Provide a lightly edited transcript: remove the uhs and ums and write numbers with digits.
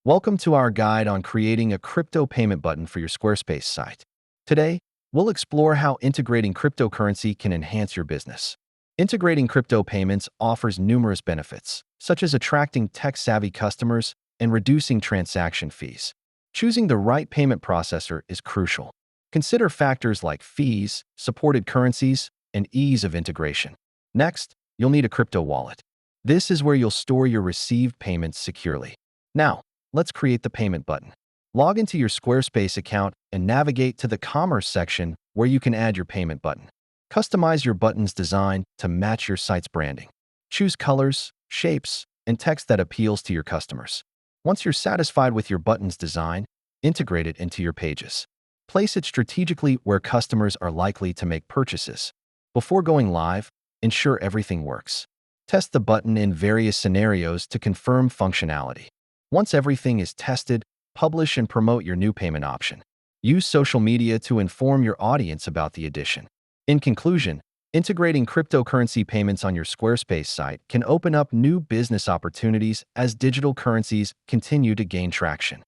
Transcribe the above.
Welcome to our guide on creating a crypto payment button for your Squarespace site. Today, we'll explore how integrating cryptocurrency can enhance your business. Integrating crypto payments offers numerous benefits, such as attracting tech-savvy customers and reducing transaction fees. Choosing the right payment processor is crucial. Consider factors like fees, supported currencies, and ease of integration. Next, you'll need a crypto wallet. This is where you'll store your received payments securely. Now, let's create the payment button. Log into your Squarespace account and navigate to the Commerce section where you can add your payment button. Customize your button's design to match your site's branding. Choose colors, shapes, and text that appeals to your customers. Once you're satisfied with your button's design, integrate it into your pages. Place it strategically where customers are likely to make purchases. Before going live, ensure everything works. Test the button in various scenarios to confirm functionality. Once everything is tested, publish and promote your new payment option. Use social media to inform your audience about the addition. In conclusion, integrating cryptocurrency payments on your Squarespace site can open up new business opportunities as digital currencies continue to gain traction.